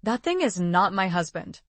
That thing is not my husband.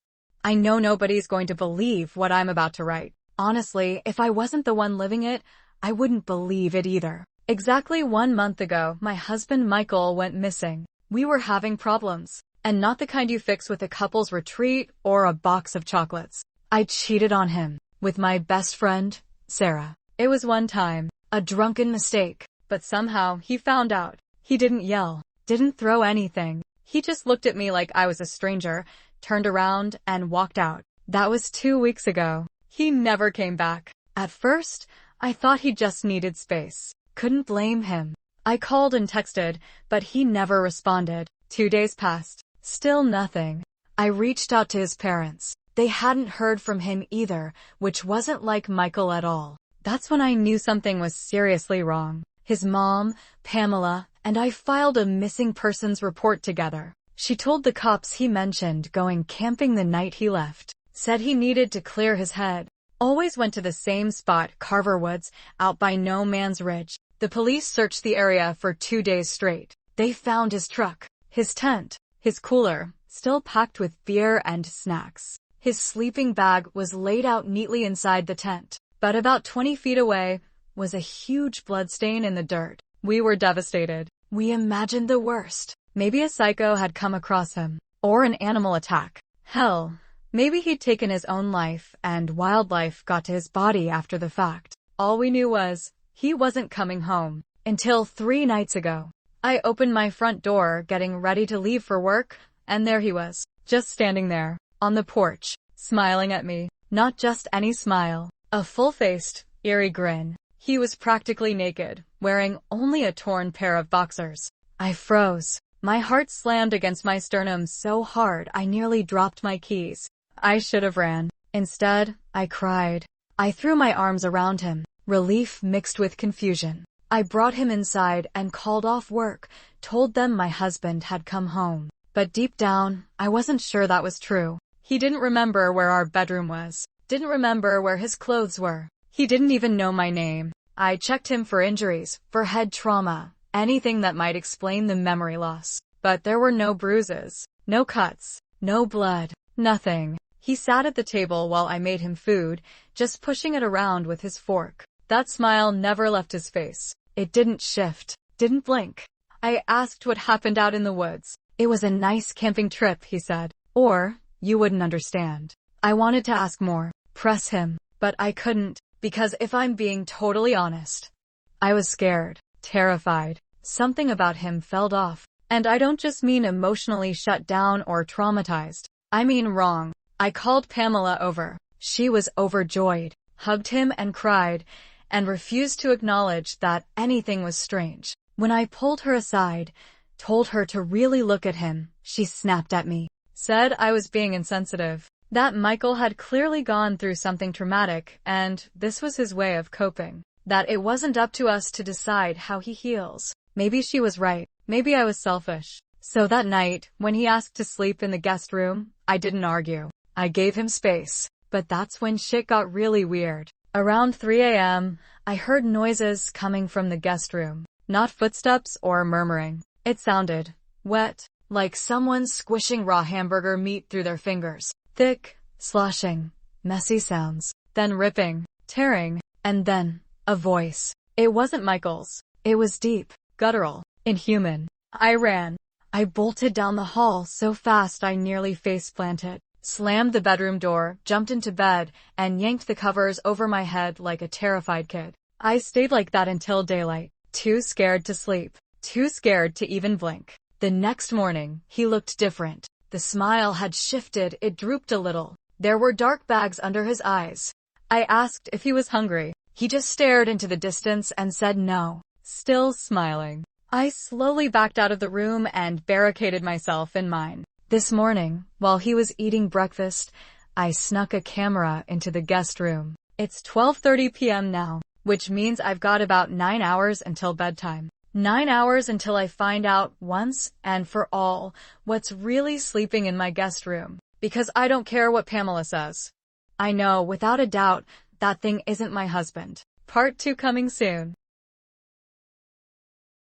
I know nobody's going to believe what I'm about to write. Honestly, if I wasn't the one living it, I wouldn't believe it either. Exactly 1 month ago, my husband Michael went missing. We were having problems, and not the kind you fix with a couple's retreat or a box of chocolates. I cheated on him with my best friend, Sarah. It was one time, a drunken mistake, but somehow he found out. He didn't yell, didn't throw anything. He just looked at me like I was a stranger, turned around, and walked out. That was 2 weeks ago. He never came back. At first, I thought he just needed space. Couldn't blame him. I called and texted, but he never responded. 2 days passed. Still nothing. I reached out to his parents. They hadn't heard from him either, which wasn't like Michael at all. That's when I knew something was seriously wrong. His mom, Pamela, and I filed a missing persons report together. She told the cops he mentioned going camping the night he left. Said he needed to clear his head. Always went to the same spot, Carver Woods, out by No Man's Ridge. The police searched the area for 2 days straight. They found his truck, his tent, his cooler, still packed with beer and snacks. His sleeping bag was laid out neatly inside the tent, but about 20 feet away was a huge bloodstain in the dirt. We were devastated. We imagined the worst. Maybe a psycho had come across him, or an animal attack. Hell, maybe he'd taken his own life and wildlife got to his body after the fact. All we knew was, he wasn't coming home. Until 3 nights ago. I opened my front door, getting ready to leave for work, and there he was, just standing there, on the porch, smiling at me. Not just any smile. A full-faced, eerie grin. He was practically naked, wearing only a torn pair of boxers. I froze. My heart slammed against my sternum so hard I nearly dropped my keys. I should have ran. Instead, I cried. I threw my arms around him, relief mixed with confusion. I brought him inside and called off work, told them my husband had come home. But deep down, I wasn't sure that was true. He didn't remember where our bedroom was, didn't remember where his clothes were. He didn't even know my name. I checked him for injuries, for head trauma, anything that might explain the memory loss. But there were no bruises, no cuts, no blood, nothing. He sat at the table while I made him food, just pushing it around with his fork. That smile never left his face. It didn't shift, didn't blink. I asked what happened out in the woods. It was a nice camping trip, he said. Or, you wouldn't understand. I wanted to ask more, press him, but I couldn't, because if I'm being totally honest, I was scared, terrified. Something about him felt off. And I don't just mean emotionally shut down or traumatized. I mean wrong. I called Pamela over. She was overjoyed, hugged him and cried, and refused to acknowledge that anything was strange. When I pulled her aside, told her to really look at him, she snapped at me, said I was being insensitive, that Michael had clearly gone through something traumatic, and this was his way of coping, that it wasn't up to us to decide how he heals. Maybe she was right. Maybe I was selfish. So that night, when he asked to sleep in the guest room, I didn't argue. I gave him space. But that's when shit got really weird. Around 3 a.m., I heard noises coming from the guest room. Not footsteps or murmuring. It sounded wet, like someone squishing raw hamburger meat through their fingers. Thick, sloshing, messy sounds. Then ripping, tearing, and then a voice. It wasn't Michael's. It was deep, guttural, inhuman. I ran. I bolted down the hall so fast I nearly face-planted. Slammed the bedroom door, jumped into bed, and yanked the covers over my head like a terrified kid. I stayed like that until daylight. Too scared to sleep. Too scared to even blink. The next morning, he looked different. The smile had shifted, it drooped a little. There were dark bags under his eyes. I asked if he was hungry. He just stared into the distance and said no. Still smiling. I slowly backed out of the room and barricaded myself in mine. This morning, while he was eating breakfast, I snuck a camera into the guest room. It's 12:30 p.m. now, which means I've got about 9 hours until bedtime. 9 hours until I find out once and for all what's really sleeping in my guest room. Because I don't care what Pamela says. I know without a doubt that thing isn't my husband. Part 2 coming soon.